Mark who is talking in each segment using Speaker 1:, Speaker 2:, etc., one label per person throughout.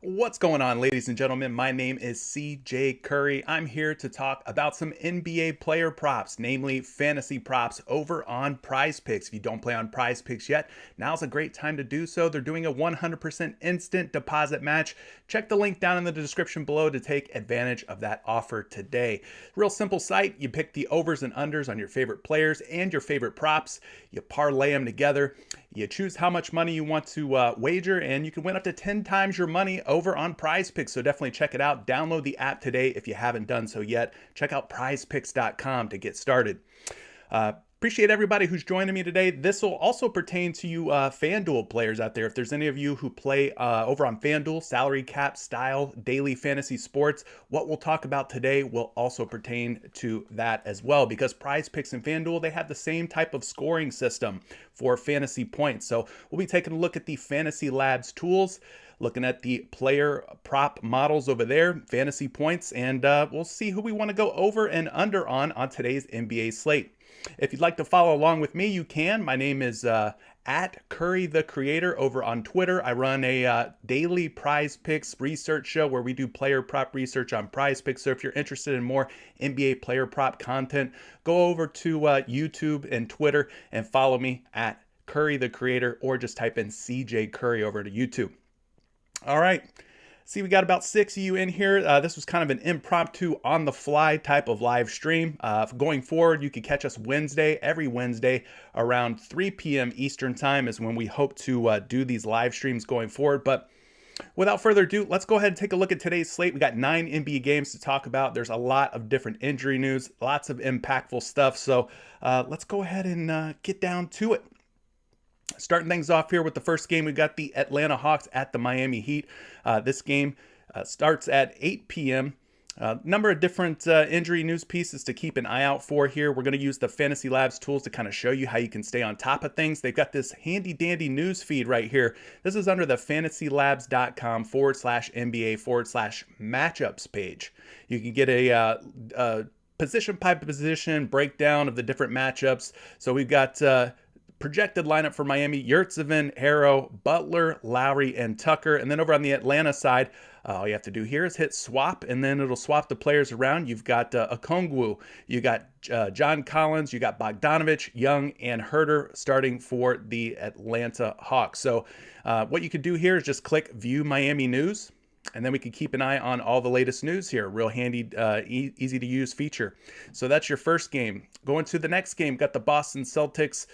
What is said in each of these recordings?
Speaker 1: What's going on, ladies and gentlemen? My name is CJ Curry. I'm here to talk about some NBA player props, namely fantasy props over on Prize Picks. If you don't play on Prize Picks yet, now's a great time to do so. They're doing a 100% instant deposit match. Check the link down in the description below to take advantage of that offer today. Real simple site. You pick the overs and unders on your favorite players and your favorite props. You parlay them together. You choose how much money you want to wager, and you can win up to 10 times your money over on Prize Picks. So definitely check it out. Download the app today if you haven't done so yet. Check out prizepicks.com to get started. Appreciate everybody who's joining me today. This will also pertain to you FanDuel players out there. If there's any of you who play over on FanDuel, salary cap style, daily fantasy sports, what we'll talk about today will also pertain to that as well, because Prize Picks and FanDuel, they have the same type of scoring system for fantasy points. So we'll be taking a look at the Fantasy Labs tools, looking at the player prop models over there, fantasy points, and we'll see who we want to go over and under on today's NBA slate. If you'd like to follow along with me, you can. My name is at Curry the Creator over on Twitter. I run a daily Prize Picks research show where we do player prop research on Prize Picks. So if you're interested in more NBA player prop content, go over to YouTube and Twitter and follow me at Curry the Creator, or just type in CJ Curry over to YouTube. All right. See, we got about 6 of you in here. This was kind of an impromptu, on-the-fly type of live stream. Going forward, you can catch us every Wednesday, around 3 p.m. Eastern Time is when we hope to do these live streams going forward. But without further ado, let's go ahead and take a look at today's slate. We got 9 NBA games to talk about. There's a lot of different injury news, lots of impactful stuff. So let's go ahead and get down to it. Starting things off here with the first game, we got the Atlanta Hawks at the Miami Heat. This game starts at 8 p.m. Number of different injury news pieces to keep an eye out for here. We're going to use the Fantasy Labs tools to kind of show you how you can stay on top of things. They've got this handy dandy news feed right here. This is under the fantasylabs.com/NBA/matchups page. You can get a position by position breakdown of the different matchups. So we've got projected lineup for Miami: Yurtseven, Harrow, Butler, Lowry, and Tucker. And then over on the Atlanta side, all you have to do here is hit swap, and then it'll swap the players around. You've got Okongwu, you got John Collins, you got Bogdanovic, Young, and Herter starting for the Atlanta Hawks. So what you could do here is just click View Miami News, and then we can keep an eye on all the latest news here. Real handy, easy to use feature. So that's your first game. Going to the next game, got the Boston Celtics.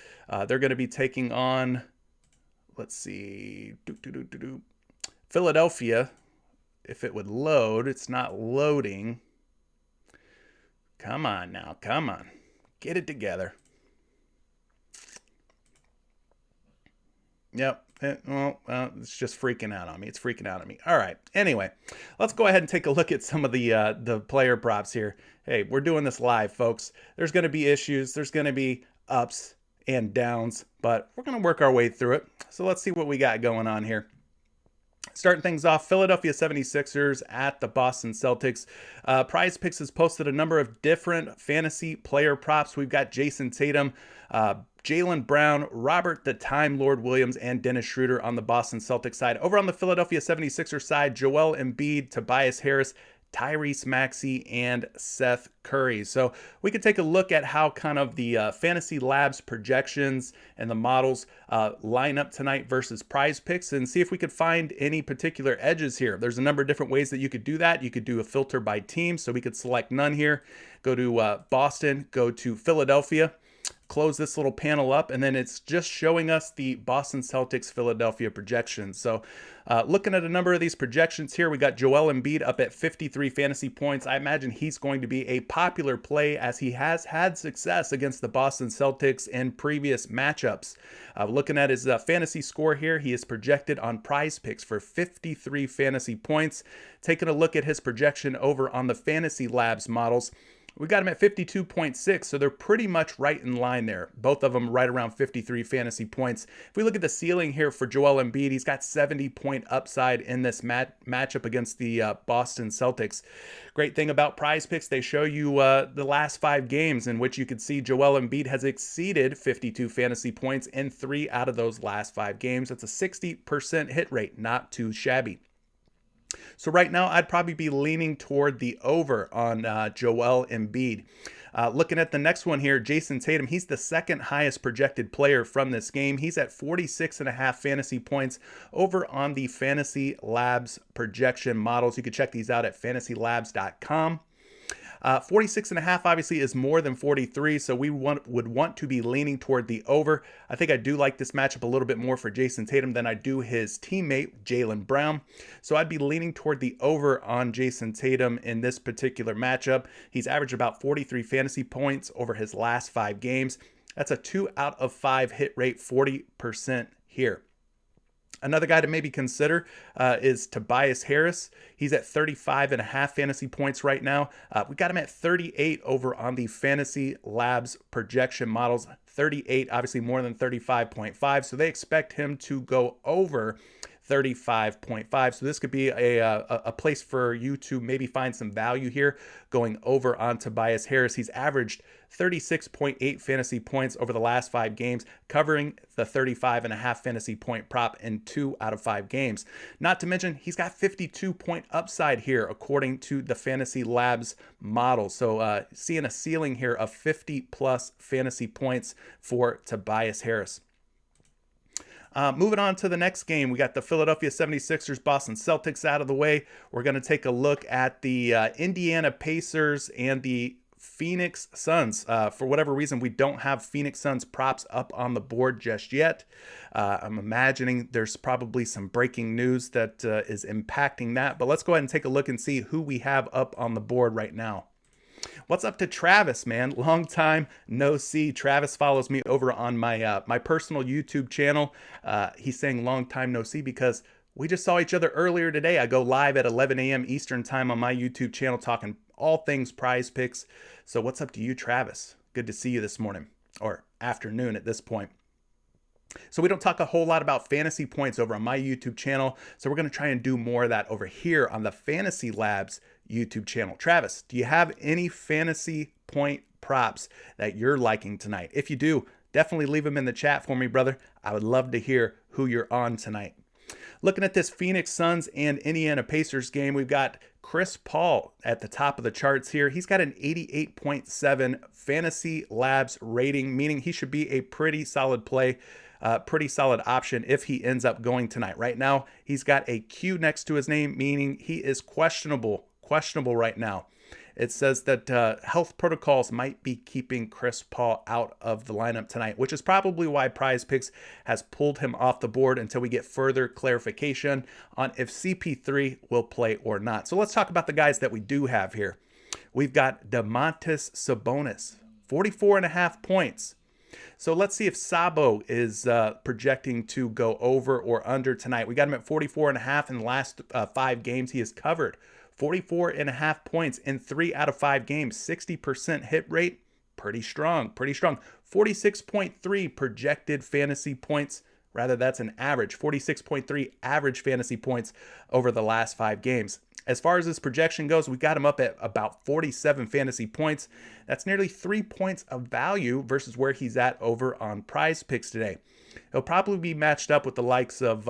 Speaker 1: They're going to be taking on, let's see, Philadelphia. If it would load, it's not loading. Come on now, come on. Get it together. Yep. Well, it's just freaking out on me. It's freaking out on me. All right. Anyway, let's go ahead and take a look at some of the player props here. Hey, we're doing this live, folks. There's going to be issues. There's going to be ups and downs, but we're going to work our way through it. So let's see what we got going on here. Starting things off, Philadelphia 76ers at the Boston Celtics. Prize Picks has posted a number of different fantasy player props. We've got Jason Tatum, Jaylen Brown, Robert the Time Lord Williams, and Dennis Schroeder on the Boston Celtics side. Over on the Philadelphia 76ers side, Joel Embiid, Tobias Harris, Tyrese Maxey, and Seth Curry. So we could take a look at how kind of the Fantasy Labs projections and the models line up tonight versus Prize Picks and see if we could find any particular edges here. There's a number of different ways that you could do that. You could do a filter by team, so we could select none here. Go to Boston, go to Philadelphia, close this little panel up, and then it's just showing us the Boston Celtics Philadelphia projections. So looking at a number of these projections here, we got Joel Embiid up at 53 fantasy points. I imagine he's going to be a popular play as he has had success against the Boston Celtics in previous matchups. Looking at his fantasy score here, he is projected on Prize Picks for 53 fantasy points. Taking a look at his projection over on the Fantasy Labs models, we got him at 52.6, so they're pretty much right in line there. Both of them right around 53 fantasy points. If we look at the ceiling here for Joel Embiid, he's got 70-point upside in this matchup against the Boston Celtics. Great thing about Prize Picks, they show you the last 5 games in which you could see Joel Embiid has exceeded 52 fantasy points in 3 out of those last 5 games. That's a 60% hit rate, not too shabby. So right now, I'd probably be leaning toward the over on Joel Embiid. Looking at the next one here, Jason Tatum, he's the second highest projected player from this game. He's at 46.5 fantasy points over on the Fantasy Labs projection models. You can check these out at fantasylabs.com. 46.5 obviously is more than 43, so we would want to be leaning toward the over. I think I do like this matchup a little bit more for Jason Tatum than I do his teammate, Jaylen Brown. So I'd be leaning toward the over on Jason Tatum in this particular matchup. He's averaged about 43 fantasy points over his last 5 games. That's a 2 out of 5 hit rate, 40% here. Another guy to maybe consider is Tobias Harris. He's at 35.5 fantasy points right now. We got him at 38 over on the Fantasy Labs projection models. 38, obviously more than 35.5. So they expect him to go over 35.5. So this could be a place for you to maybe find some value here going over on Tobias Harris. He's averaged 36.8 fantasy points over the last 5 games, covering the 35.5 fantasy point prop in 2 out of 5 games. Not to mention, he's got 52-point upside here, according to the Fantasy Labs model. So seeing a ceiling here of 50-plus fantasy points for Tobias Harris. Moving on to the next game, we got the Philadelphia 76ers, Boston Celtics out of the way. We're going to take a look at the Indiana Pacers and the Phoenix Suns. For whatever reason, we don't have Phoenix Suns props up on the board just yet. I'm imagining there's probably some breaking news that is impacting that. But let's go ahead and take a look and see who we have up on the board right now. What's up to Travis, man? Long time no see. Travis follows me over on my my personal YouTube channel. He's saying long time no see because we just saw each other earlier today. I go live at 11 a.m. Eastern time on my YouTube channel talking all things Prize Picks. So what's up to you, Travis? Good to see you this morning or afternoon at this point. So we don't talk a whole lot about fantasy points over on my YouTube channel. So we're going to try and do more of that over here on the Fantasy Labs YouTube channel. Travis, do you have any fantasy point props that you're liking tonight? If you do, definitely leave them in the chat for me, brother. I would love to hear who you're on tonight. Looking at this Phoenix Suns and Indiana Pacers game, we've got Chris Paul at the top of the charts here. He's got an 88.7 Fantasy Labs rating, meaning he should be a pretty solid play. Pretty solid option if he ends up going tonight. Right now, he's got a Q next to his name, meaning he is questionable right now. It says that health protocols might be keeping Chris Paul out of the lineup tonight, which is probably why Prize Picks has pulled him off the board until we get further clarification on if CP3 will play or not. So let's talk about the guys that we do have here. We've got Demontis Sabonis, 44.5 points. So let's see if Sabo is projecting to go over or under tonight. We got him at 44.5 in the last 5 games. He has covered 44.5 points in 3 out of 5 games. 60% hit rate. Pretty strong. 46.3 projected fantasy points Rather, that's an average, 46.3 average fantasy points over the last 5 games. As far as his projection goes, we got him up at about 47 fantasy points. That's nearly 3 points of value versus where he's at over on Prize Picks today. He'll probably be matched up with the likes of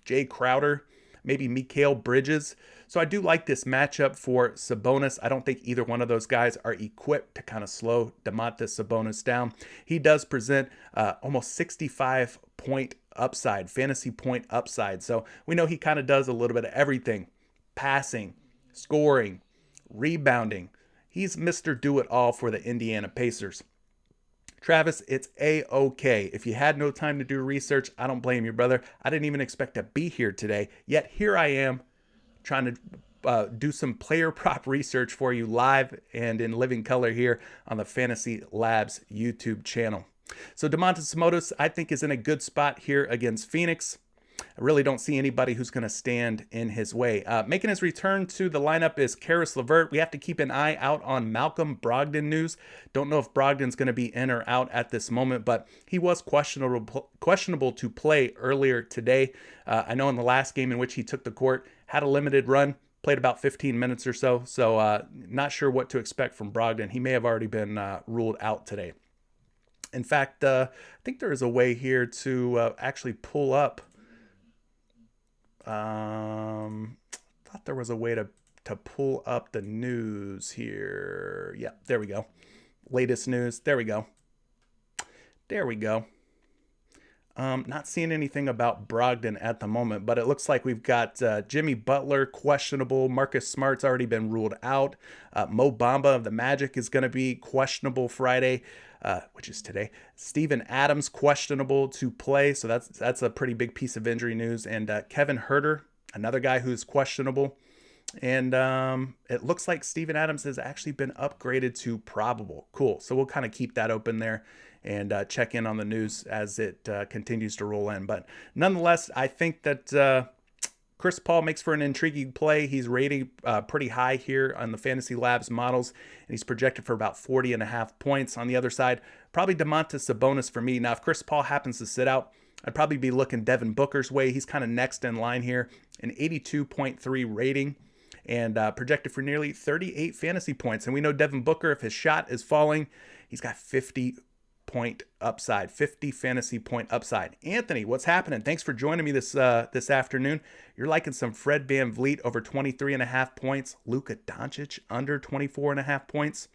Speaker 1: Jay Crowder, maybe Mikal Bridges. So I do like this matchup for Sabonis. I don't think either one of those guys are equipped to kind of slow Demontis Sabonis down. He does present almost 65 point upside, fantasy point upside. So we know he kind of does a little bit of everything. Passing, scoring, rebounding. He's Mr. Do-It-All for the Indiana Pacers. Travis, it's A-okay. If you had no time to do research, I don't blame you, brother. I didn't even expect to be here today, yet here I am trying to do some player prop research for you live and in living color here on the Fantasy Labs YouTube channel. So Demontis Sabonis, I think, is in a good spot here against Phoenix. I really don't see anybody who's going to stand in his way. Making his return to the lineup is Caris LeVert. We have to keep an eye out on Malcolm Brogdon news. Don't know if Brogdon's going to be in or out at this moment, but he was questionable to play earlier today. I know in the last game in which he took the court, had a limited run, played about 15 minutes or so. So not sure what to expect from Brogdon. He may have already been ruled out today. In fact, I think there is a way here to actually pull up. Thought there was a way to pull up the news here. Yeah, there we go. Latest news. There we go. There we go. Not seeing anything about Brogdon at the moment, but it looks like we've got Jimmy Butler questionable. Marcus Smart's already been ruled out. Mo Bamba of the Magic is going to be questionable Friday, which is today. Steven Adams questionable to play, so that's a pretty big piece of injury news. And Kevin Huerter, another guy who's questionable. And it looks like Steven Adams has actually been upgraded to probable. Cool. So we'll kind of keep that open there and check in on the news as it continues to roll in. But nonetheless, I think that Chris Paul makes for an intriguing play. He's rated pretty high here on the Fantasy Labs models, and he's projected for about 40.5 points. On the other side, probably Demontis Sabonis for me. Now, if Chris Paul happens to sit out, I'd probably be looking Devin Booker's way. He's kind of next in line here, an 82.3 rating. And projected for nearly 38 fantasy points. And we know Devin Booker, if his shot is falling, he's got 50 point upside, 50 fantasy point upside. Anthony, what's happening? Thanks for joining me this afternoon. You're liking some Fred VanVleet over 23.5 points. Luka Doncic under 24.5 points.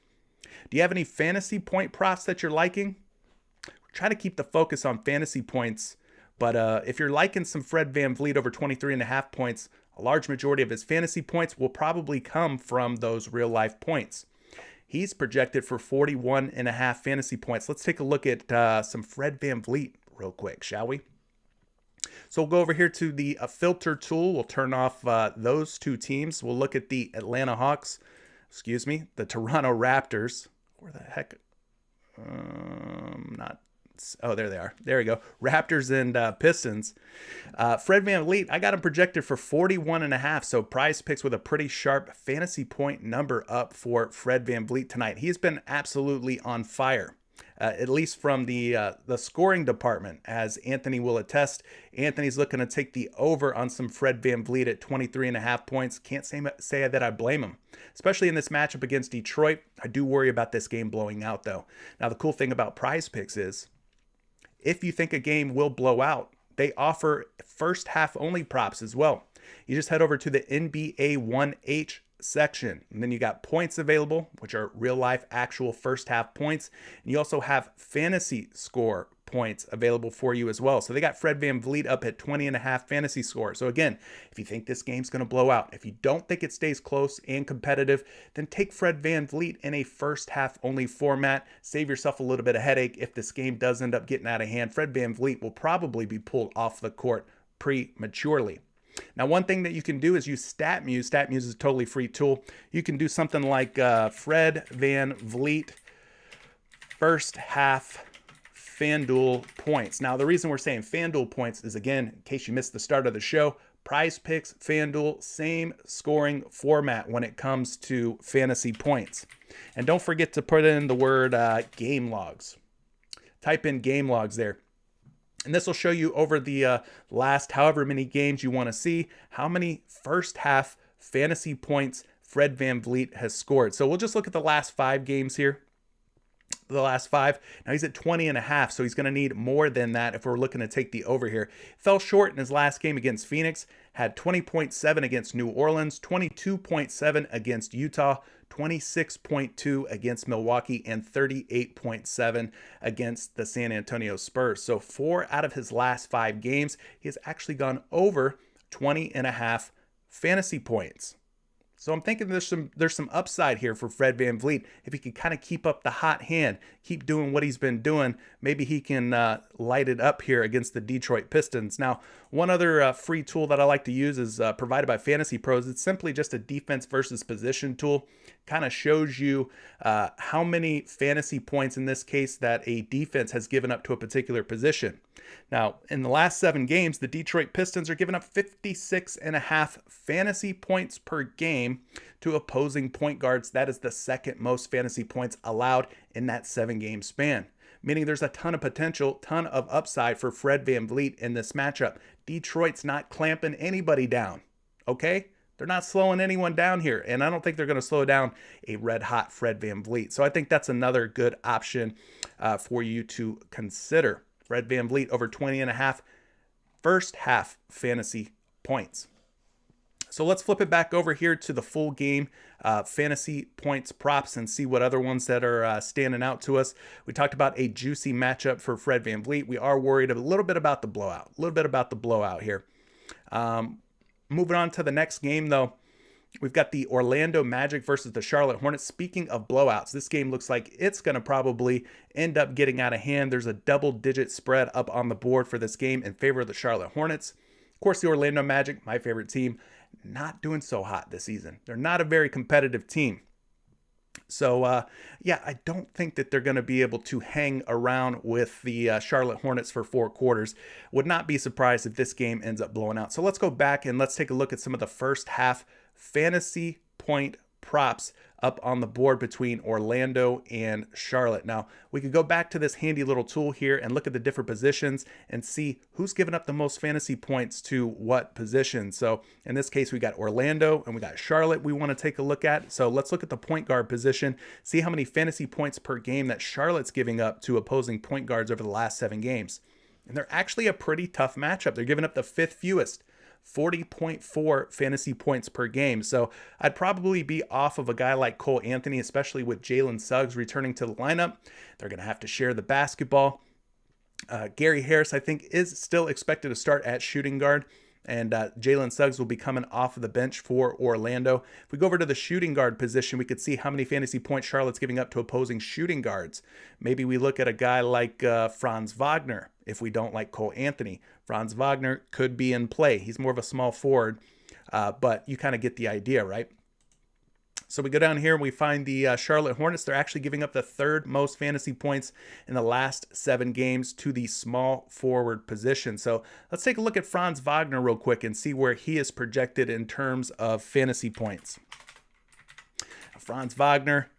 Speaker 1: Do you have any fantasy point props that you're liking? Try to keep the focus on fantasy points. But if you're liking some Fred VanVleet over 23.5 points, a large majority of his fantasy points will probably come from those real life points. He's projected for 41.5 fantasy points. Let's take a look at some Fred VanVleet real quick, shall we? So we'll go over here to the filter tool. We'll turn off those two teams. We'll look at the Atlanta Hawks, the Toronto Raptors. Where the heck? Oh, there they are. There we go. Raptors and Pistons. Fred VanVleet, I got him projected for 41.5. So Prize Picks with a pretty sharp fantasy point number up for Fred VanVleet tonight. He's been absolutely on fire, at least from the scoring department, as Anthony will attest. Anthony's looking to take the over on some Fred VanVleet at 23.5 points. Can't say that I blame him, especially in this matchup against Detroit. I do worry about this game blowing out, though. Now, the cool thing about Prize Picks is, if you think a game will blow out, they offer first half only props as well. You just head over to the NBA 1H section, and then you got points available, which are real life actual first half points. And you also have fantasy score points available for you as well. So they got Fred VanVleet up at 20.5 fantasy score. So again, if you think this game's going to blow out, if you don't think it stays close and competitive, then take Fred VanVleet in a first half only format. Save yourself a little bit of headache if this game does end up getting out of hand. Fred VanVleet will probably be pulled off the court prematurely. Now, one thing that you can do is use StatMuse. StatMuse is a totally free tool. You can do something like Fred VanVleet first half FanDuel points. Now, the reason we're saying FanDuel points is, again, in case you missed the start of the show, Prize Picks, FanDuel, same scoring format when it comes to fantasy points. And don't forget to put in the word game logs. Type in game logs there. And this will show you over the last however many games you want to see how many first half fantasy points Fred VanVleet has scored. So we'll just look at the last 5 games here. The last 5. Now he's at 20.5, so he's going to need more than that if we're looking to take the over here. Fell short in his last game against Phoenix, had 20.7 against New Orleans, 22.7 against Utah, 26.2 against Milwaukee, and 38.7 against the San Antonio Spurs. So 4 out of his last 5 games, he has actually gone over 20.5 fantasy points. So I'm thinking there's some upside here for Fred VanVleet. If he can kind of keep up the hot hand, keep doing what he's been doing, maybe he can light it up here against the Detroit Pistons. Now, one other free tool that I like to use is provided by Fantasy Pros. It's simply just a defense versus position tool. Kind of shows you how many fantasy points, in this case, that a defense has given up to a particular position. Now, in the last 7 games, the Detroit Pistons are giving up 56.5 fantasy points per game to opposing point guards. That is the second most fantasy points allowed in that 7-game span, meaning there's a ton of potential, ton of upside for Fred VanVleet in this matchup. Detroit's not clamping anybody down, okay? They're not slowing anyone down here, and I don't think they're going to slow down a red-hot Fred VanVleet. So I think that's another good option for you to consider. Fred VanVleet over 20.5 first half fantasy points. So let's flip it back over here to the full game fantasy points props and see what other ones that are standing out to us. We talked about a juicy matchup for Fred VanVleet. We are worried a little bit about the blowout, here. Moving on to the next game, though, we've got the Orlando Magic versus the Charlotte Hornets. Speaking of blowouts, this game looks like it's going to probably end up getting out of hand. There's a double-digit spread up on the board for this game in favor of the Charlotte Hornets. Of course, the Orlando Magic, my favorite team, not doing so hot this season. They're not a very competitive team. So, yeah, I don't think that they're going to be able to hang around with the Charlotte Hornets for 4 quarters. Would not be surprised if this game ends up blowing out. So let's go back and let's take a look at some of the first half fantasy point props up on the board between Orlando and Charlotte. Now, we could go back to this handy little tool here and look at the different positions and see who's given up the most fantasy points to what position. So in this case, we got Orlando and we got Charlotte we want to take a look at. So let's look at the point guard position, see how many fantasy points per game that Charlotte's giving up to opposing point guards over the last 7 games. And they're actually a pretty tough matchup. They're giving up the 5th fewest, 40.4 fantasy points per game. So I'd probably be off of a guy like Cole Anthony, especially with Jalen Suggs returning to the lineup. They're going to have to share the basketball. Gary Harris, I think, is still expected to start at shooting guard. And Jalen Suggs will be coming off of the bench for Orlando. If we go over to the shooting guard position, we could see how many fantasy points Charlotte's giving up to opposing shooting guards. Maybe we look at a guy like Franz Wagner if we don't like Cole Anthony. Franz Wagner could be in play. He's more of a small forward, but you kind of get the idea, right? So we go down here and we find the Charlotte Hornets. They're actually giving up the 3rd most fantasy points in the last 7 games to the small forward position. So let's take a look at Franz Wagner real quick and see where he is projected in terms of fantasy points. Franz Wagner,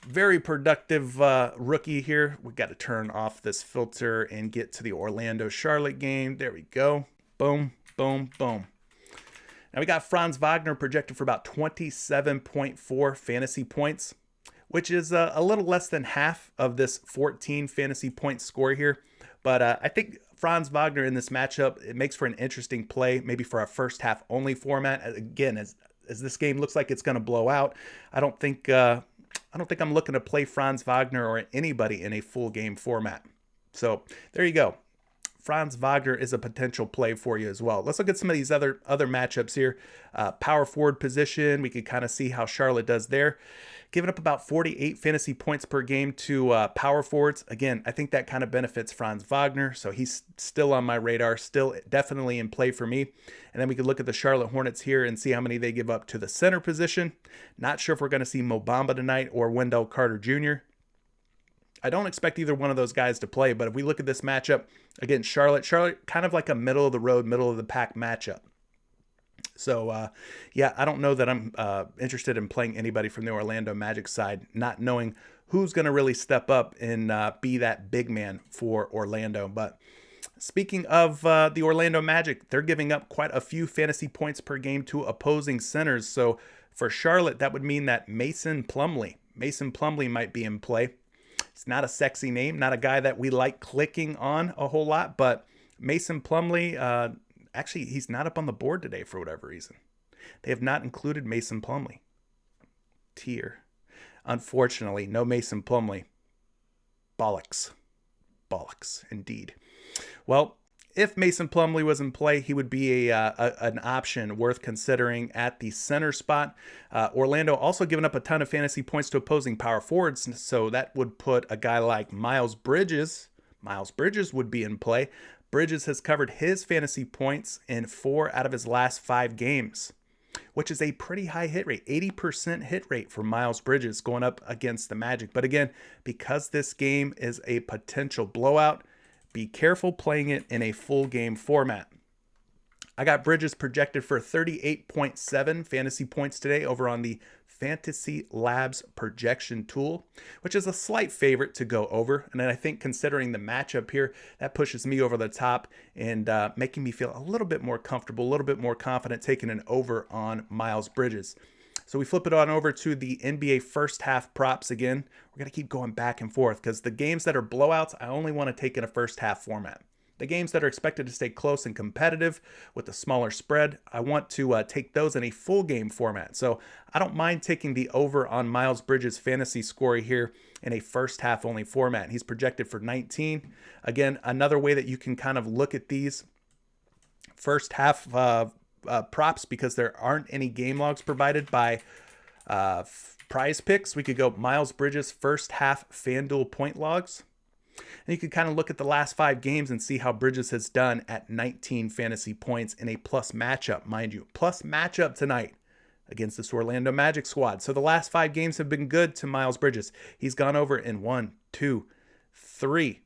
Speaker 1: very productive rookie here. We got to turn off this filter and get to the Orlando-Charlotte game. There we go. Boom, boom, boom. Now we got Franz Wagner projected for about 27.4 fantasy points, which is a little less than half of this 14 fantasy point score here. But I think Franz Wagner in this matchup, it makes for an interesting play, maybe for a first half only format. Again, as this game looks like it's going to blow out, I don't think I'm looking to play Franz Wagner or anybody in a full game format. So there you go. Franz Wagner is a potential play for you as well. Let's look at some of these other matchups here. Power forward position, we could kind of see how Charlotte does there. Giving up about 48 fantasy points per game to power forwards. Again, I think that kind of benefits Franz Wagner, so he's still on my radar, still definitely in play for me. And then we could look at the Charlotte Hornets here and see how many they give up to the center position. Not sure if we're going to see Mo Bamba tonight or Wendell Carter Jr. I don't expect either one of those guys to play, but if we look at this matchup, again, Charlotte kind of like a middle of the road, middle of the pack matchup. So, yeah, I don't know that I'm interested in playing anybody from the Orlando Magic side, not knowing who's going to really step up and be that big man for Orlando. But Speaking of the Orlando Magic, they're giving up quite a few fantasy points per game to opposing centers. So for Charlotte, that would mean that Mason Plumlee might be in play. It's not a sexy name, not a guy that we like clicking on a whole lot, but Mason Plumlee, actually, he's not up on the board today for whatever reason. They have not included Mason Plumlee. Tier. Unfortunately, no Mason Plumlee. Bollocks. Bollocks, indeed. Well, if Mason Plumlee was in play, he would be an option worth considering at the center spot. Orlando also giving up a ton of fantasy points to opposing power forwards, so that would put a guy like Miles Bridges. Miles Bridges would be in play. Bridges has covered his fantasy points in 4 out of his last 5 games, which is a pretty high hit rate, 80% hit rate for Miles Bridges going up against the Magic. But again, because this game is a potential blowout, be careful playing it in a full game format. I got Bridges projected for 38.7 fantasy points today over on the Fantasy Labs projection tool, which is a slight favorite to go over. And then I think considering the matchup here, that pushes me over the top and making me feel a little bit more comfortable, a little bit more confident taking an over on Miles Bridges. So we flip it on over to the NBA first half props again. We're going to keep going back and forth because the games that are blowouts, I only want to take in a first half format. The games that are expected to stay close and competitive with a smaller spread, I want to take those in a full game format. So I don't mind taking the over on Miles Bridges' fantasy score here in a first half only format. He's projected for 19. Again, another way that you can kind of look at these first half props, because there aren't any game logs provided by Prize Picks. We could go Miles Bridges first half FanDuel point logs. And you can kind of look at the last 5 games and see how Bridges has done at 19 fantasy points in a plus matchup, mind you. Plus matchup tonight against this Orlando Magic squad. So the last 5 games have been good to Miles Bridges. He's gone over in 1, 2, 3.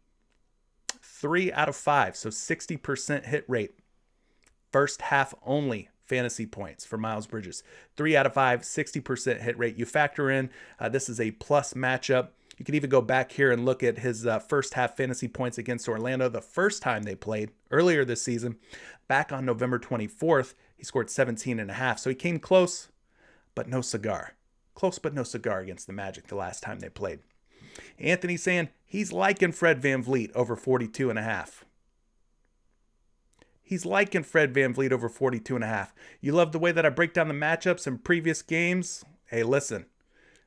Speaker 1: 3 out of 5, so 60% hit rate. First half only fantasy points for Miles Bridges. 3 out of 5, 60% hit rate. You factor in, this is a plus matchup. You can even go back here and look at his first half fantasy points against Orlando the first time they played earlier this season. Back on November 24th, he scored 17.5. So he came close, but no cigar. Close, but no cigar against the Magic the last time they played. Anthony saying he's liking Fred VanVleet over 42.5. He's liking Fred VanVleet over 42.5. You love the way that I break down the matchups in previous games? Hey, listen.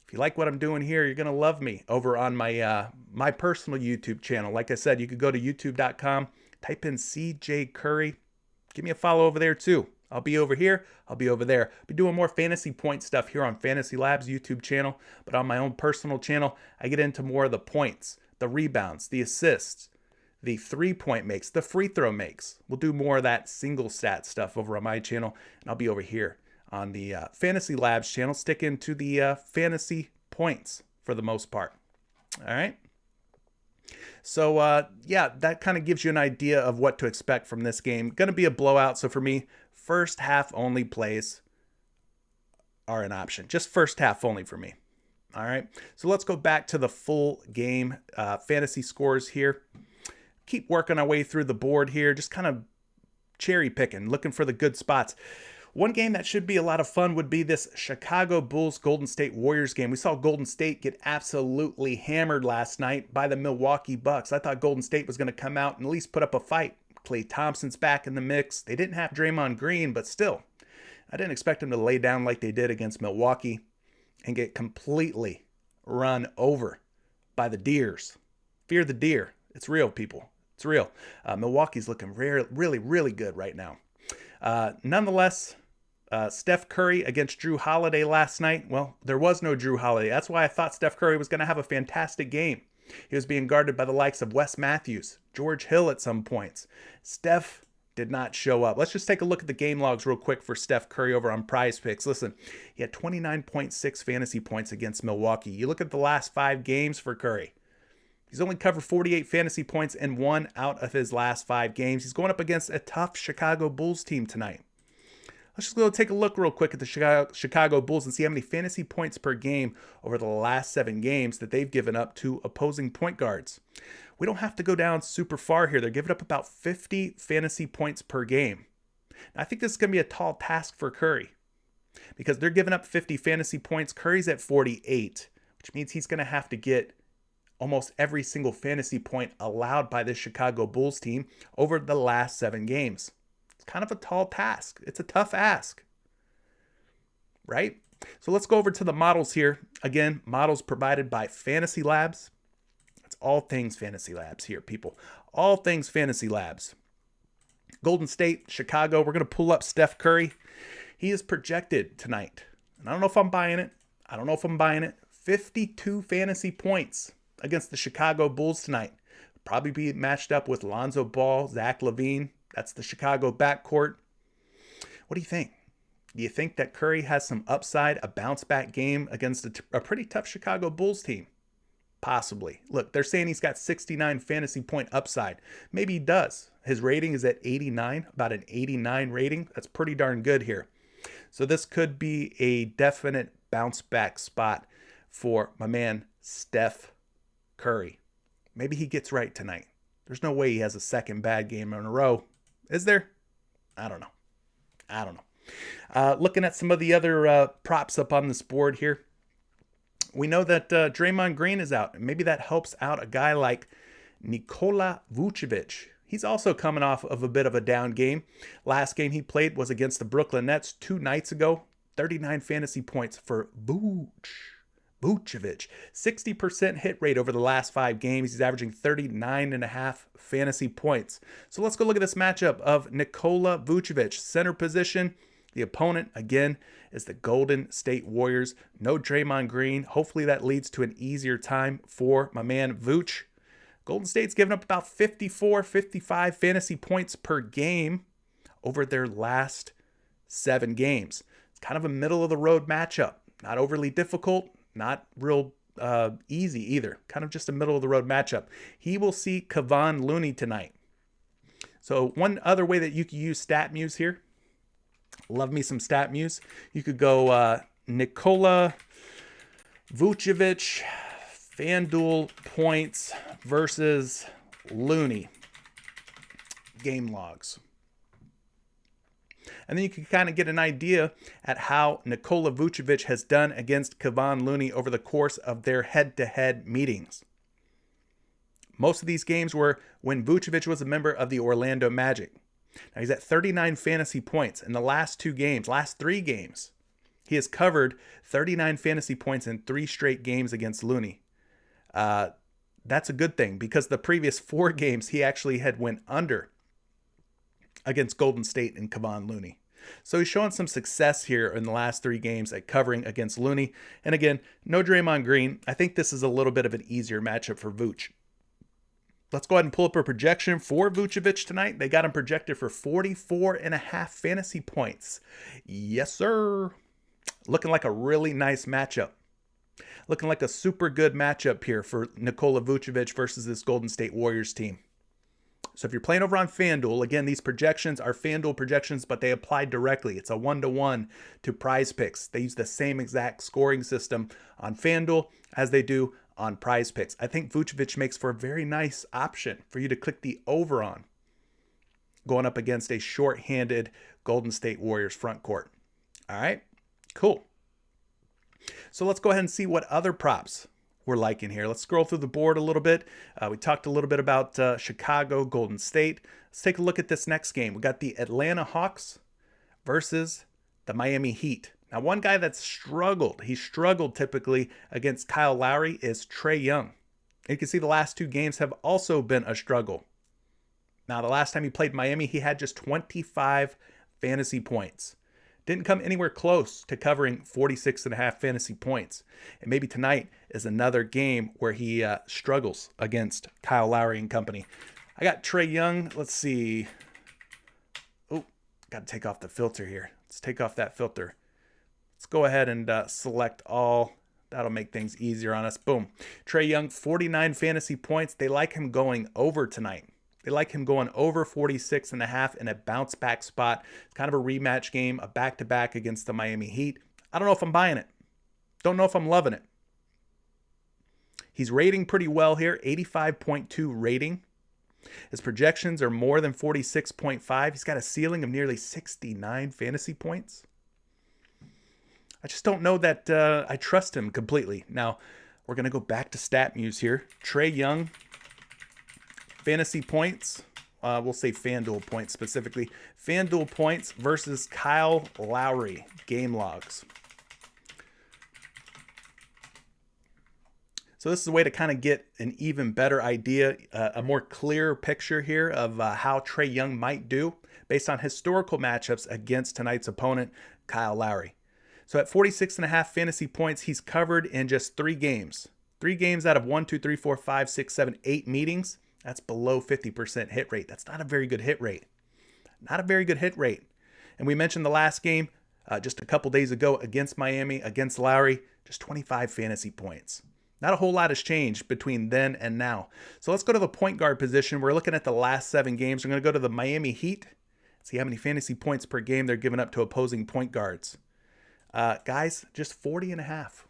Speaker 1: If you like what I'm doing here, you're going to love me over on my my personal YouTube channel. Like I said, you could go to youtube.com, type in CJ Curry. Give me a follow over there too. I'll be over here. I'll be over there. I'll be doing more fantasy point stuff here on Fantasy Labs YouTube channel. But on my own personal channel, I get into more of the points, the rebounds, the assists, the 3-point makes, the free throw makes. We'll do more of that single stat stuff over on my channel. And I'll be over here on the Fantasy Labs channel, sticking to the fantasy points for the most part. All right. So, yeah, that kind of gives you an idea of what to expect from this game. Going to be a blowout. So for me, first half only plays are an option. Just first half only for me. All right. So let's go back to the full game fantasy scores here. Keep working our way through the board here. Just kind of cherry picking, looking for the good spots. One game that should be a lot of fun would be this Chicago Bulls Golden State Warriors game. We saw Golden State get absolutely hammered last night by the Milwaukee Bucks. I thought Golden State was going to come out and at least put up a fight. Klay Thompson's back in the mix. They didn't have Draymond Green, but still, I didn't expect them to lay down like they did against Milwaukee and get completely run over by the Deers. Fear the deer. It's real, people. It's real. Milwaukee's looking really, really good right now. Nonetheless, Steph Curry against Drew Holiday last night. Well, there was no Drew Holiday. That's why I thought Steph Curry was going to have a fantastic game. He was being guarded by the likes of Wes Matthews, George Hill at some points. Steph did not show up. Let's just take a look at the game logs real quick for Steph Curry over on Prize Picks. Listen, he had 29.6 fantasy points against Milwaukee. You look at the last 5 games for Curry. He's only covered 48 fantasy points in 1 out of his last 5 games. He's going up against a tough Chicago Bulls team tonight. Let's just go take a look real quick at the Chicago Bulls and see how many fantasy points per game over the last 7 games that they've given up to opposing point guards. We don't have to go down super far here. They're giving up about 50 fantasy points per game. Now, I think this is going to be a tall task for Curry because they're giving up 50 fantasy points. Curry's at 48, which means he's going to have to get almost every single fantasy point allowed by the Chicago Bulls team over the last 7 games. It's kind of a tall task. It's a tough ask, right? So let's go over to the models here. Again, models provided by Fantasy Labs. It's all things Fantasy Labs here, people. All things Fantasy Labs. Golden State, Chicago. We're going to pull up Steph Curry. He is projected tonight. And I don't know if I'm buying it. 52 fantasy points against the Chicago Bulls tonight. Probably be matched up with Lonzo Ball, Zach LaVine. That's the Chicago backcourt. What do you think? Do you think that Curry has some upside, a bounce back game against a pretty tough Chicago Bulls team? Possibly. Look, they're saying he's got 69 fantasy point upside. Maybe he does. His rating is at 89, about an 89 rating. That's pretty darn good here. So this could be a definite bounce back spot for my man Steph Curry. Maybe he gets right tonight. There's no way he has a second bad game in a row. Is there? I don't know. Looking at some of the other props up on this board here. We know that Draymond Green is out. Maybe that helps out a guy like Nikola Vujovic. He's also coming off of a bit of a down game. Last game he played was against the Brooklyn Nets 2 nights ago. 39 fantasy points for Vujovic. 60% hit rate over the last 5 games. He's averaging 39.5 fantasy points. So let's go look at this matchup of Nikola Vujovic. Center position. The opponent, again, is the Golden State Warriors. No Draymond Green. Hopefully that leads to an easier time for my man Vooch. Golden State's given up about 54, 55 fantasy points per game over their last 7 games. It's kind of a middle-of-the-road matchup. Not overly difficult, not real easy either. Kind of just a middle-of-the-road matchup. He will see Kevon Looney tonight. So one other way that you can use StatMuse here. Love me some StatMuse. You could go Nikola Vujovic, FanDuel points versus Looney game logs. And then you can kind of get an idea at how Nikola Vujovic has done against Kevon Looney over the course of their head-to-head meetings. Most of these games were when Vujovic was a member of the Orlando Magic. Now he's at 39 fantasy points in the last 3 games. He has covered 39 fantasy points in 3 straight games against Looney. That's a good thing because the previous 4 games he actually had went under against Golden State and Kevon Looney. So he's showing some success here in the last 3 games at covering against Looney. And again, no Draymond Green. I think this is a little bit of an easier matchup for Vooch. Let's go ahead and pull up a projection for Vujovic tonight. They got him projected for 44.5 fantasy points. Yes, sir. Looking like a really nice matchup. Looking like a super good matchup here for Nikola Vujovic versus this Golden State Warriors team. So if you're playing over on FanDuel, again, these projections are FanDuel projections, but they apply directly. It's a 1-to-1 to Prize Picks. They use the same exact scoring system on FanDuel as they do on Prize Picks. I think Vujovic makes for a very nice option for you to click the over on going up against a short-handed Golden State Warriors front court. All right, cool. So let's go ahead and see what other props we're liking here. Let's scroll through the board a little bit. We talked a little bit about Chicago, Golden State. Let's take a look at this next game. We got the Atlanta Hawks versus the Miami Heat. Now, one guy that's struggled, he struggled typically against Kyle Lowry, is Trey Young. You can see the last 2 games have also been a struggle. Now, the last time he played Miami, he had just 25 fantasy points. Didn't come anywhere close to covering 46.5 fantasy points. And maybe tonight is another game where he struggles against Kyle Lowry and company. I got Trey Young. Let's see. Oh, got to take off the filter here. Let's take off that filter. Let's go ahead and select all. That'll make things easier on us. Boom. Trey Young, 49 fantasy points. They like him going over tonight. They like him going over 46.5 in a bounce back spot. It's kind of a rematch game, a back-to-back against the Miami Heat. I don't know if I'm buying it. Don't know if I'm loving it. He's rating pretty well here, 85.2 rating. His projections are more than 46.5. He's got a ceiling of nearly 69 fantasy points. I just don't know that I trust him completely. Now, we're going to go back to StatMuse here. Trey Young, fantasy points. We'll say FanDuel points specifically. FanDuel points versus Kyle Lowry, game logs. So this is a way to kind of get an even better idea, a more clear picture here of how Trey Young might do based on historical matchups against tonight's opponent, Kyle Lowry. So at 46.5 fantasy points, he's covered in just 3 games. 3 games out of 1, 2, 3, 4, 5, 6, 7, 8 meetings. That's below 50% hit rate. That's not a very good hit rate. Not a very good hit rate. And we mentioned the last game just a couple days ago against Miami, against Lowry, just 25 fantasy points. Not a whole lot has changed between then and now. So let's go to the point guard position. We're looking at the last 7 games. We're going to go to the Miami Heat, see how many fantasy points per game they're giving up to opposing point guards. Guys, just 40.5.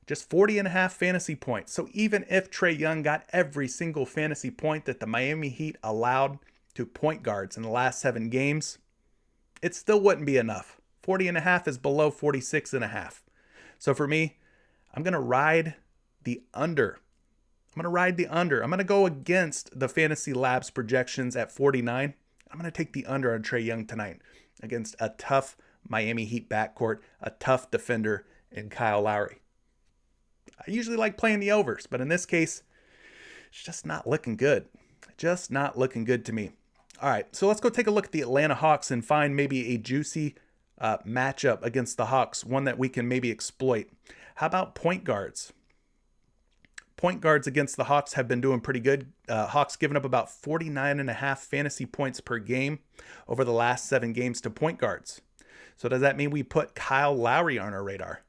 Speaker 1: Just 40.5 fantasy points. So even if Trey Young got every single fantasy point that the Miami Heat allowed to point guards in the last 7 games, it still wouldn't be enough. 40.5 is below 46.5. So for me, I'm going to ride the under. I'm going to go against the Fantasy Labs projections at 49. I'm going to take the under on Trey Young tonight against a tough Miami Heat backcourt, a tough defender in Kyle Lowry. I usually like playing the overs, but in this case, it's just not looking good. Just not looking good to me. All right, so let's go take a look at the Atlanta Hawks and find maybe a juicy matchup against the Hawks, one that we can maybe exploit. How about point guards? Point guards against the Hawks have been doing pretty good. Hawks giving up about 49.5 fantasy points per game over the last 7 games to point guards. So does that mean we put Kyle Lowry on our radar?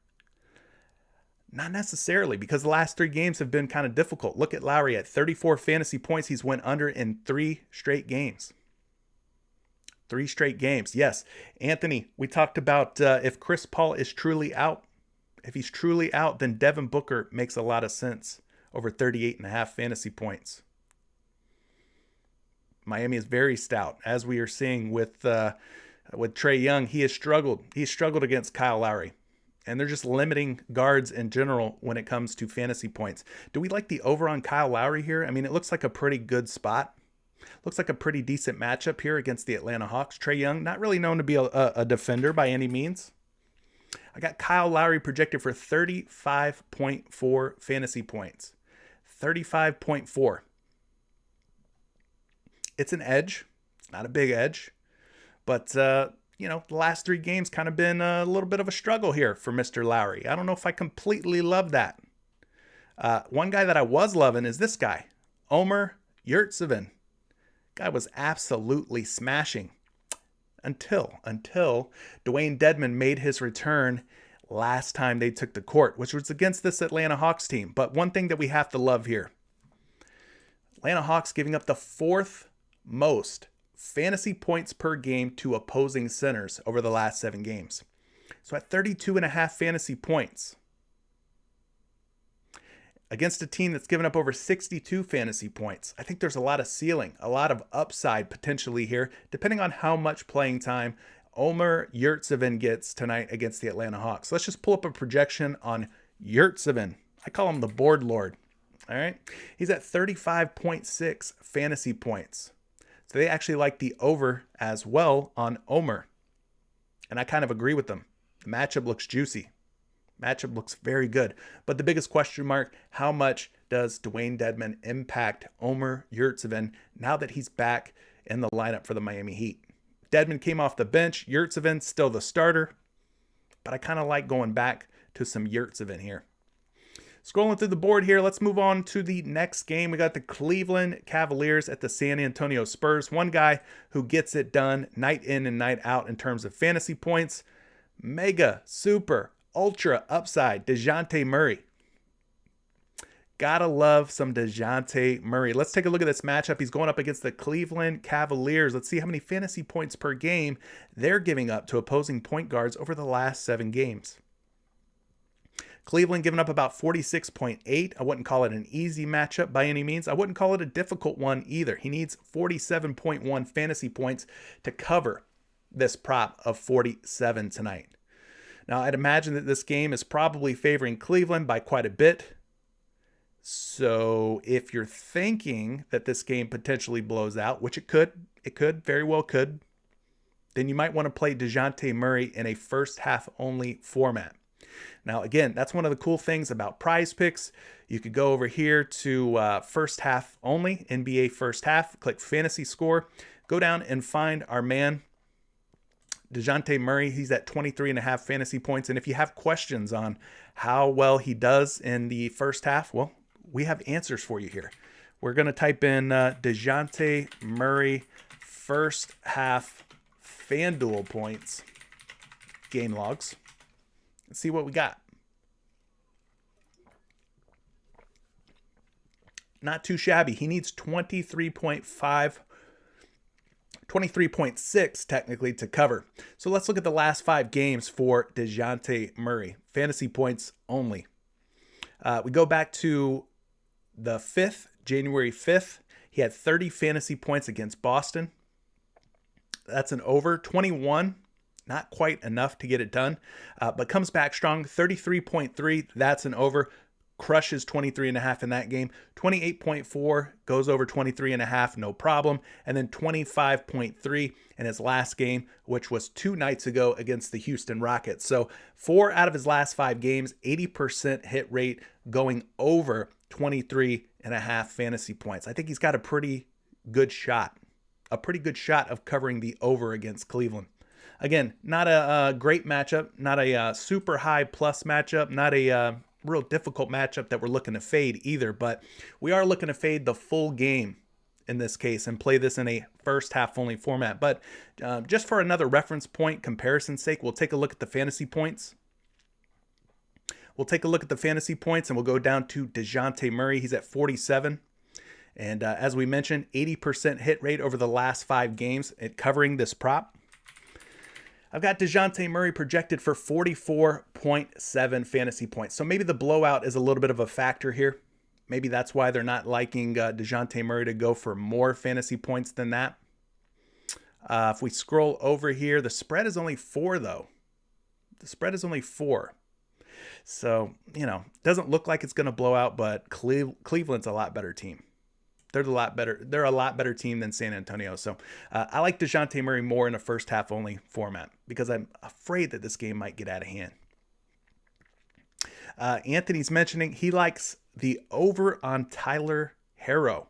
Speaker 1: Not necessarily, because the last 3 games have been kind of difficult. Look at Lowry at 34 fantasy points. He's went under in 3 straight games. 3 straight games. Yes. Anthony, we talked about if Chris Paul is truly out. If he's truly out, then Devin Booker makes a lot of sense over 38.5 fantasy points. Miami is very stout, as we are seeing with Trey Young. He has struggled. He's struggled against Kyle Lowry. And they're just limiting guards in general when it comes to fantasy points. Do we like the over on Kyle Lowry here? I mean, it looks like a pretty good spot. Looks like a pretty decent matchup here against the Atlanta Hawks. Trey Young, not really known to be a defender by any means. I got Kyle Lowry projected for 35.4 fantasy points. 35.4. It's an edge. It's not a big edge. But, the last 3 games kind of been a little bit of a struggle here for Mr. Lowry. I don't know if I completely love that. One guy that I was loving is this guy, Omer Yurtseven. Guy was absolutely smashing until Dwayne Dedmon made his return last time they took the court, which was against this Atlanta Hawks team. But one thing that we have to love here, Atlanta Hawks giving up the 4th most fantasy points per game to opposing centers over the last 7 games. So at 32.5 fantasy points against a team that's given up over 62 fantasy points, I think there's a lot of ceiling, a lot of upside potentially here, depending on how much playing time Omer Yurtseven gets tonight against the Atlanta Hawks. Let's just pull up a projection on Yurtseven. I call him the board lord. All right. He's at 35.6 fantasy points. So they actually like the over as well on Omer. And I kind of agree with them. The matchup looks juicy. Matchup looks very good. But the biggest question mark, how much does Dwayne Dedmon impact Omer Yurtseven now that he's back in the lineup for the Miami Heat? Dedmon came off the bench. Yurtseven still the starter. But I kind of like going back to some Yurtseven here. Scrolling through the board here, let's move on to the next game. We got the Cleveland Cavaliers at the San Antonio Spurs. One guy who gets it done night in and night out in terms of fantasy points. Mega, super, ultra upside, Dejante Murray. Gotta love some Dejante Murray. Let's take a look at this matchup. He's going up against the Cleveland Cavaliers. Let's see how many fantasy points per game they're giving up to opposing point guards over the last 7 games. Cleveland giving up about 46.8. I wouldn't call it an easy matchup by any means. I wouldn't call it a difficult one either. He needs 47.1 fantasy points to cover this prop of 47 tonight. Now, I'd imagine that this game is probably favoring Cleveland by quite a bit. So if you're thinking that this game potentially blows out, which it could, very well could, then you might want to play Dejante Murray in a first half only format. Now, again, that's one of the cool things about Prize Picks. You could go over here to first half only, NBA first half, click fantasy score, go down and find our man, Dejante Murray. He's at 23.5 fantasy points. And if you have questions on how well he does in the first half, well, we have answers for you here. We're going to type in Dejante Murray first half FanDuel points, game logs. Let's see what we got. Not too shabby. He needs 23.6 technically to cover. So let's look at the last 5 games for Dejante Murray. Fantasy points only. We go back to the 5th, January 5th. He had 30 fantasy points against Boston. That's an over. 21, not quite enough to get it done, but comes back strong. 33.3, that's an over. Crushes 23.5 in that game. 28.4 goes over 23.5, no problem. And then 25.3 in his last game, which was 2 nights ago against the Houston Rockets. So 4 out of his last 5 games, 80% hit rate, going over 23.5 fantasy points. I think he's got a pretty good shot of covering the over against Cleveland. Again, not a great matchup, not a super high plus matchup, not a real difficult matchup that we're looking to fade either, but we are looking to fade the full game in this case and play this in a first half only format. But just for another reference point comparison's sake, we'll take a look at the fantasy points. And we'll go down to Dejante Murray. He's at 47. And as we mentioned, 80% hit rate over the last 5 games at covering this prop. I've got Dejante Murray projected for 44.7 fantasy points. So maybe the blowout is a little bit of a factor here. Maybe that's why they're not liking Dejante Murray to go for more fantasy points than that. If we scroll over here, the spread is only 4 though. The spread is only 4. So, doesn't look like it's going to blow out, but Cleveland's a lot better team. They're a lot better team than San Antonio. So I like Dejante Murray more in a first half only format because I'm afraid that this game might get out of hand. Anthony's mentioning he likes the over on Tyler Herro.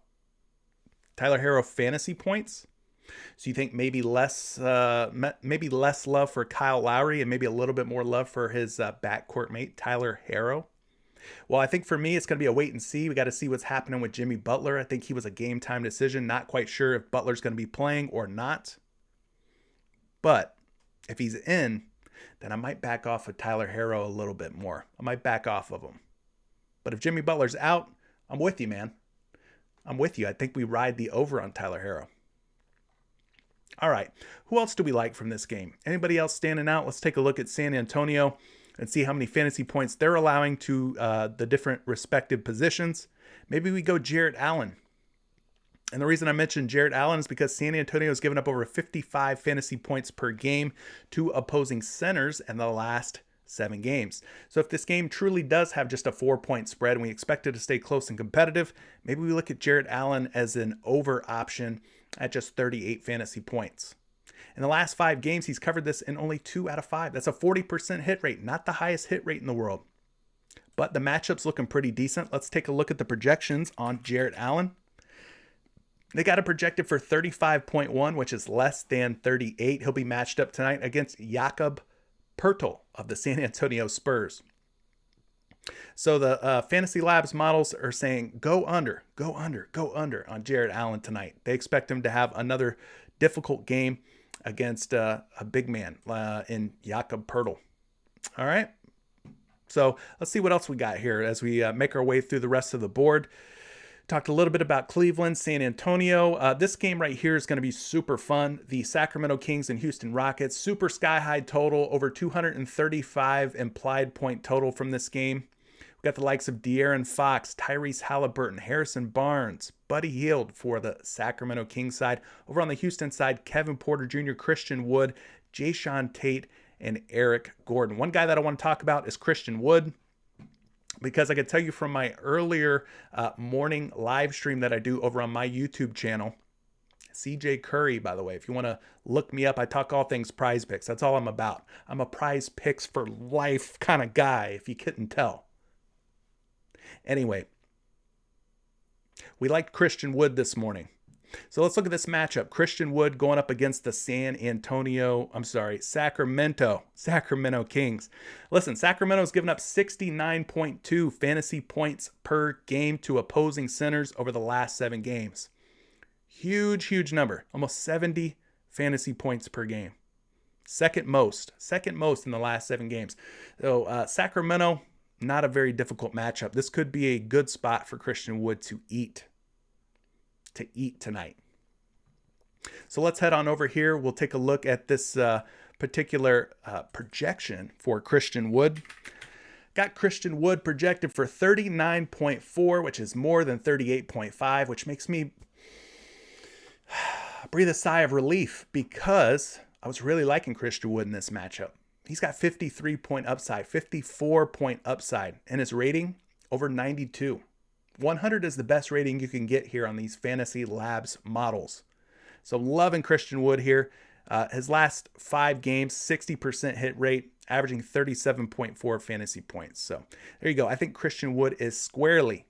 Speaker 1: Tyler Herro fantasy points. So you think maybe less love for Kyle Lowry and maybe a little bit more love for his backcourt mate, Tyler Herro. Well, I think for me, it's going to be a wait and see. We got to see what's happening with Jimmy Butler. I think he was a game time decision. Not quite sure if Butler's going to be playing or not. But if he's in, then I might back off of Tyler Herro a little bit more. I might back off of him. But if Jimmy Butler's out, I'm with you, man. I'm with you. I think we ride the over on Tyler Herro. All right. Who else do we like from this game? Anybody else standing out? Let's take a look at San Antonio and see how many fantasy points they're allowing to the different respective positions. Maybe we go Jarrett Allen. And the reason I mentioned Jarrett Allen is because San Antonio has given up over 55 fantasy points per game to opposing centers in the last 7 games. So if this game truly does have just a 4-point spread and we expect it to stay close and competitive, maybe we look at Jarrett Allen as an over option at just 38 fantasy points. In the last 5 games, he's covered this in only 2 out of 5. That's a 40% hit rate, not the highest hit rate in the world. But the matchup's looking pretty decent. Let's take a look at the projections on Jarrett Allen. They got it projected for 35.1, which is less than 38. He'll be matched up tonight against Jakob Poeltl of the San Antonio Spurs. So the Fantasy Labs models are saying go under on Jarrett Allen tonight. They expect him to have another difficult game against a big man in Jakob Poeltl. All right. So let's see what else we got here as we make our way through the rest of the board. Talked a little bit about Cleveland, San Antonio. This game right here is going to be super fun. The Sacramento Kings and Houston Rockets. Super sky-high total, over 235 implied point total from this game. We've got the likes of De'Aaron Fox, Tyrese Halliburton, Harrison Barnes, Buddy Hield for the Sacramento Kings side. Over on the Houston side, Kevin Porter Jr., Christian Wood, Jayshawn Tate, and Eric Gordon. One guy that I want to talk about is Christian Wood, because I could tell you from my earlier morning live stream that I do over on my YouTube channel, CJ Curry, by the way, if you want to look me up, I talk all things prize picks. That's all I'm about. I'm a prize picks for life kind of guy, if you couldn't tell. Anyway, we liked Christian Wood this morning. So let's look at this matchup. Christian Wood going up against the Sacramento Kings. Listen, Sacramento's given up 69.2 fantasy points per game to opposing centers over the last 7 games. Huge number. Almost 70 fantasy points per game. Second most in the last 7 games. So Sacramento, not a very difficult matchup. This could be a good spot for Christian Wood to eat tonight. So let's head on over here. We'll take a look at this particular projection for Christian Wood. Got Christian Wood projected for 39.4, which is more than 38.5, which makes me breathe a sigh of relief because I was really liking Christian Wood in this matchup. He's got 53-point upside, 54-point upside, and his rating over 92. 100 is the best rating you can get here on these Fantasy Labs models. So loving Christian Wood here. His last 5 games, 60% hit rate, averaging 37.4 fantasy points. So there you go. I think Christian Wood is squarely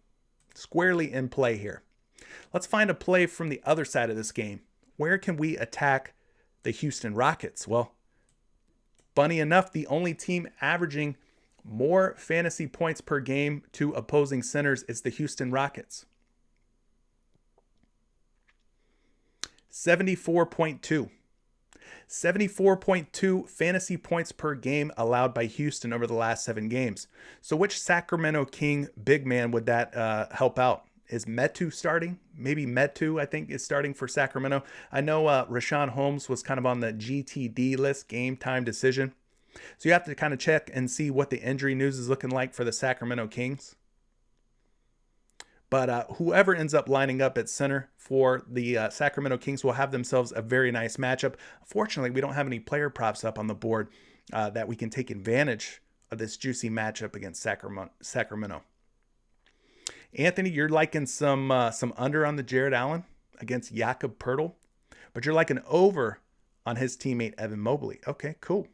Speaker 1: in play here. Let's find a play from the other side of this game. Where can we attack the Houston Rockets? Well, funny enough, the only team averaging more fantasy points per game to opposing centers is the Houston Rockets. 74.2. 74.2 fantasy points per game allowed by Houston over the last 7 games. So which Sacramento King big man would that help out? Is Metu starting? Maybe Metu, I think, is starting for Sacramento. I know Rashawn Holmes was kind of on the GTD list, game time decision. So you have to kind of check and see what the injury news is looking like for the Sacramento Kings. But whoever ends up lining up at center for the Sacramento Kings will have themselves a very nice matchup. Unfortunately, we don't have any player props up on the board that we can take advantage of this juicy matchup against Sacramento. Anthony, you're liking some under on the Jared Allen against Jakob Poeltl, but you're liking over on his teammate Evan Mobley. Okay, cool.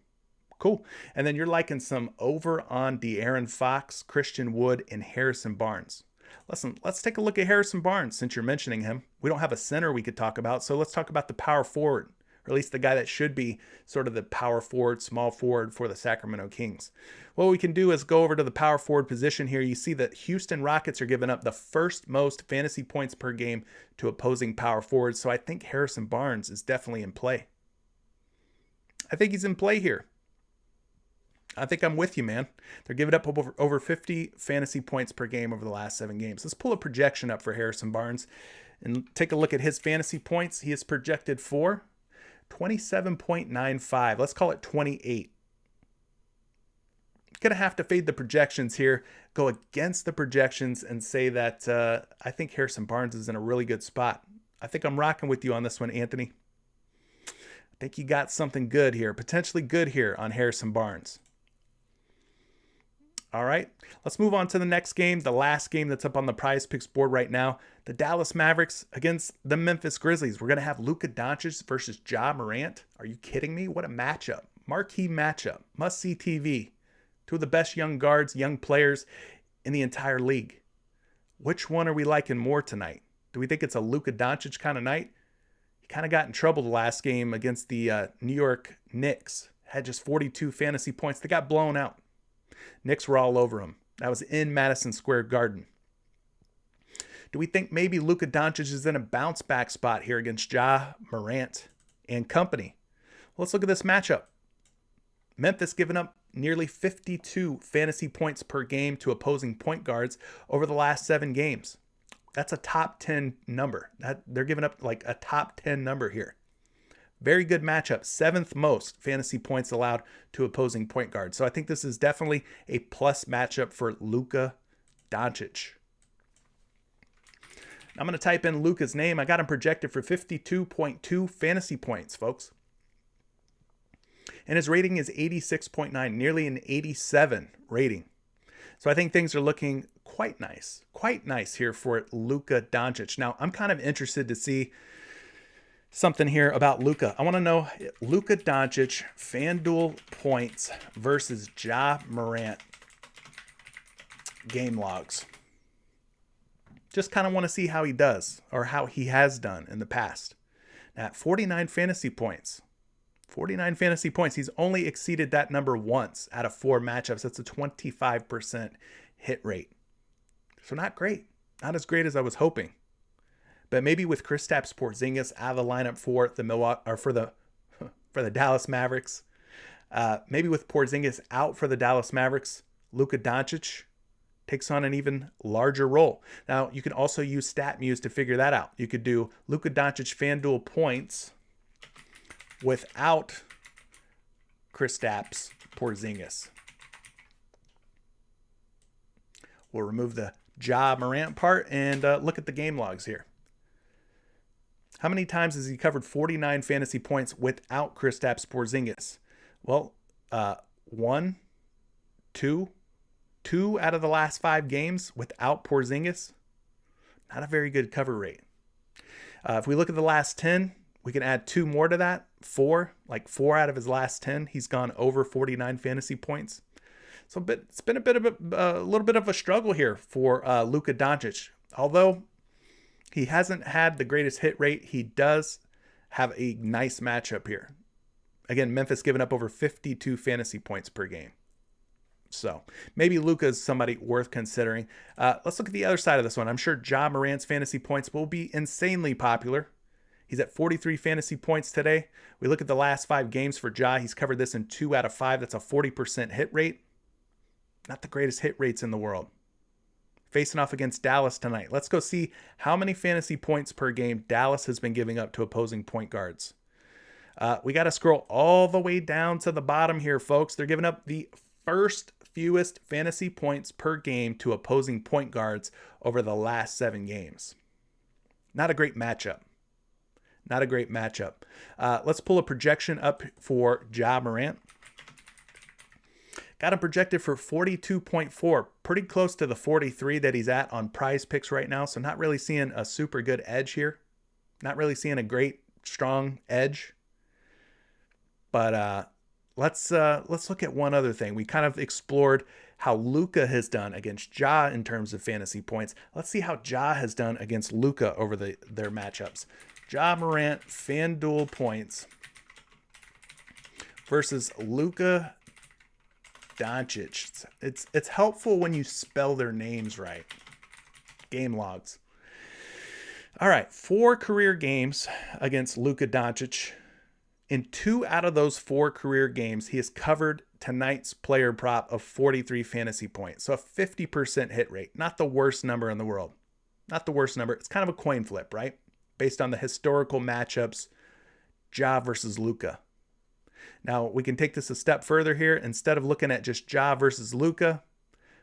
Speaker 1: And then you're liking some over on De'Aaron Fox, Christian Wood, and Harrison Barnes. Listen, let's take a look at Harrison Barnes since you're mentioning him. We don't have a center we could talk about, so let's talk about the power forward, or at least the guy that should be sort of the power forward, small forward for the Sacramento Kings. What we can do is go over to the power forward position here. You see that Houston Rockets are giving up the first most fantasy points per game to opposing power forwards, so I think Harrison Barnes is definitely in play. I think he's in play here. I think I'm with you, man. They're giving up over 50 fantasy points per game over the last 7 games. Let's pull a projection up for Harrison Barnes and take a look at his fantasy points. He is projected for 27.95. Let's call it 28. Going to have to fade the projections here, go against the projections and say that I think Harrison Barnes is in a really good spot. I think I'm rocking with you on this one, Anthony. I think you got something good here, potentially good here on Harrison Barnes. All right, let's move on to the next game, the last game that's up on the prize picks board right now. The Dallas Mavericks against the Memphis Grizzlies. We're going to have Luka Doncic versus Ja Morant. Are you kidding me? What a matchup. Marquee matchup. Must-see TV. 2 of the best young guards, young players in the entire league. Which one are we liking more tonight? Do we think it's a Luka Doncic kind of night? He kind of got in trouble the last game against the New York Knicks. Had just 42 fantasy points. They got blown out. Knicks were all over him. That was in Madison Square Garden. Do we think maybe Luka Doncic is in a bounce back spot here against Ja Morant and company? Well, let's look at this matchup. Memphis giving up nearly 52 fantasy points per game to opposing point guards over the last 7 games. That's a top 10 number. They're giving up like a top 10 number here. Very good matchup. 7th most fantasy points allowed to opposing point guards. So I think this is definitely a plus matchup for Luka Doncic. I'm going to type in Luka's name. I got him projected for 52.2 fantasy points, folks. And his rating is 86.9, nearly an 87 rating. So I think things are looking quite nice here for Luka Doncic. Now, I'm kind of interested to see something here about Luka. I want to know Luka Doncic FanDuel points versus Ja Morant game logs. Just kind of want to see how he does, or how he has done in the past. Now, at 49 fantasy points, he's only exceeded that number once out of 4 matchups. That's a 25% hit rate. So not great. Not as great as I was hoping. But maybe with Kristaps Porzingis out of the lineup for the Dallas Mavericks, maybe with Porzingis out for the Dallas Mavericks, Luka Doncic takes on an even larger role. Now, you can also use StatMuse to figure that out. You could do Luka Doncic FanDuel points without Kristaps Porzingis. We'll remove the Ja Morant part and look at the game logs here. How many times has he covered 49 fantasy points without Kristaps Porzingis? Well, 1, 2 out of the last 5 games without Porzingis. Not a very good cover rate. If we look at the last 10, we can add 2 more to that. 4 out of his last 10, he's gone over 49 fantasy points. So it's been a little bit of a struggle here for Luka Doncic. Although he hasn't had the greatest hit rate, he does have a nice matchup here. Again, Memphis giving up over 52 fantasy points per game. So maybe Luka is somebody worth considering. Let's look at the other side of this one. I'm sure Ja Morant's fantasy points will be insanely popular. He's at 43 fantasy points today. We look at the last 5 games for Ja. He's covered this in 2 out of 5. That's a 40% hit rate. Not the greatest hit rates in the world. Facing off against Dallas tonight. Let's go see how many fantasy points per game Dallas has been giving up to opposing point guards. We got to scroll all the way down to the bottom here, folks. They're giving up the first fewest fantasy points per game to opposing point guards over the last 7 games. Not a great matchup. Let's pull a projection up for Ja Morant. Got him projected for 42.4, pretty close to the 43 that he's at on Prize Picks right now. So not really seeing a super good edge here. Not really seeing a great, strong edge. But let's look at one other thing. We kind of explored how Luka has done against Ja in terms of fantasy points. Let's see how Ja has done against Luka over their matchups. Ja Morant FanDuel points versus Luka Doncic. It's helpful when you spell their names right. Game logs. All right, 4 career games against Luka Doncic. In 2 out of those 4 career games, he has covered tonight's player prop of 43 fantasy points. So a 50% hit rate. Not the worst number in the world. Not the worst number. It's kind of a coin flip, right? Based on the historical matchups, Ja versus Luka. Now, we can take this a step further here. Instead of looking at just Ja versus Luka,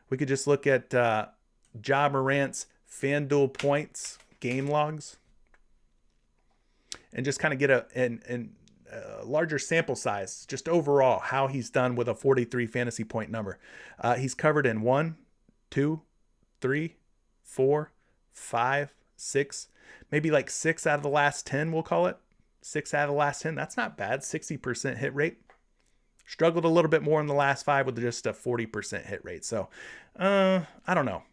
Speaker 1: we could just look at Ja Morant's FanDuel points game logs and just kind of get a larger sample size, just overall, how he's done with a 43 fantasy point number. He's covered in 1, 2, 3, 4, 5, 6, maybe like 6 out of the last 10, we'll call it. 6 out of the last 10. That's not bad. 60% hit rate. Struggled a little bit more in the last 5 with just a 40% hit rate. So, I don't know.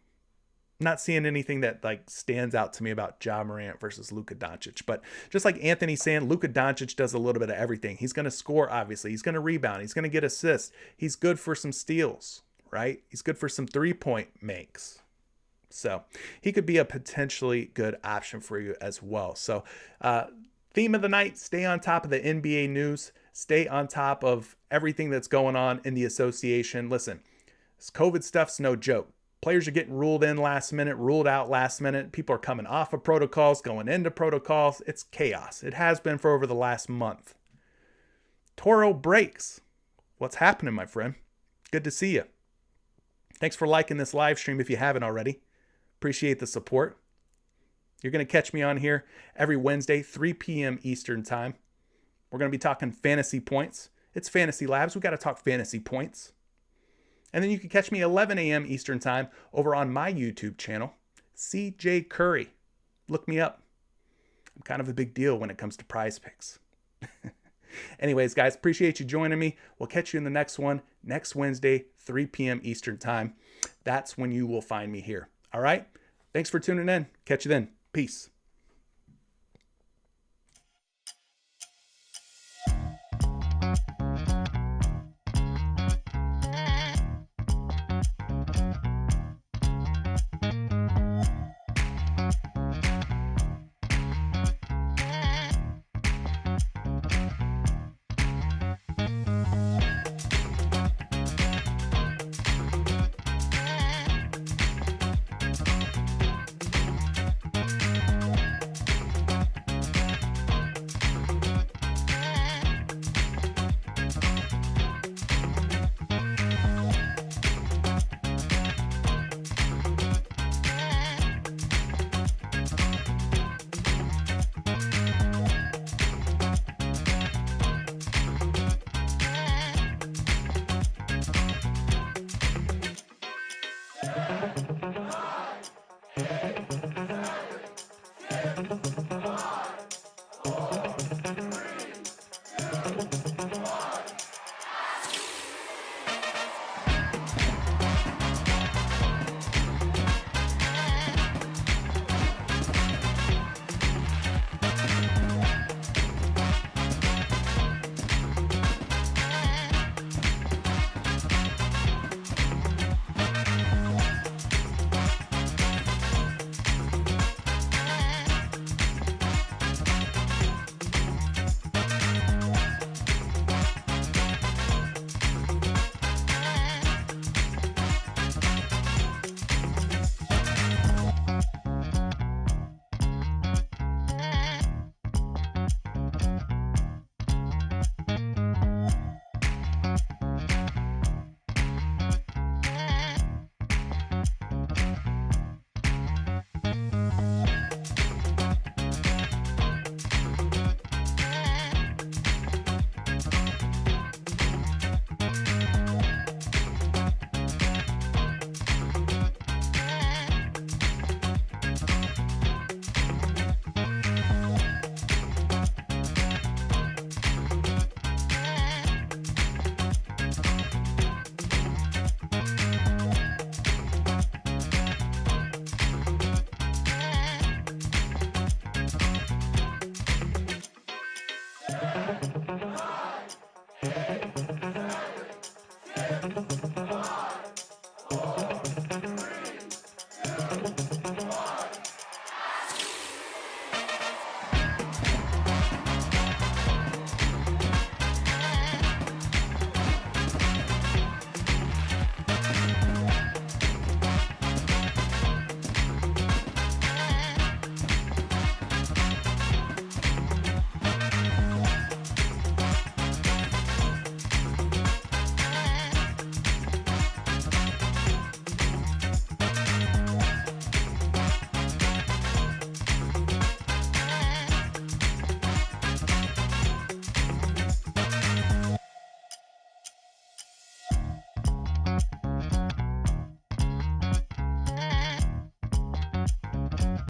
Speaker 1: Not seeing anything that like stands out to me about Ja Morant versus Luka Doncic. But just like Anthony's saying, Luka Doncic does a little bit of everything. He's going to score, obviously. He's going to rebound. He's going to get assists. He's good for some steals, right? He's good for some 3-point makes. So he could be a potentially good option for you as well. So theme of the night, stay on top of the NBA news. stay on top of everything that's going on in the association. Listen, this COVID stuff's no joke. Players are getting ruled in last minute, ruled out last minute. People are coming off of protocols, going into protocols. It's chaos. It has been for over the last month. Toro breaks. What's happening, my friend? Good to see you. Thanks for liking this live stream if you haven't already. Appreciate the support. You're going to catch me on here every Wednesday, 3 p.m. Eastern time. We're going to be talking fantasy points. It's Fantasy Labs. We got to talk fantasy points. And then you can catch me 11 a.m. Eastern time over on my YouTube channel, CJ Curry. Look me up. I'm kind of a big deal when it comes to prize picks. Anyways, guys, appreciate you joining me. We'll catch you in the next one next Wednesday, 3 p.m. Eastern time. That's when you will find me here. All right? Thanks for tuning in. Catch you then. Peace.
Speaker 2: Bye.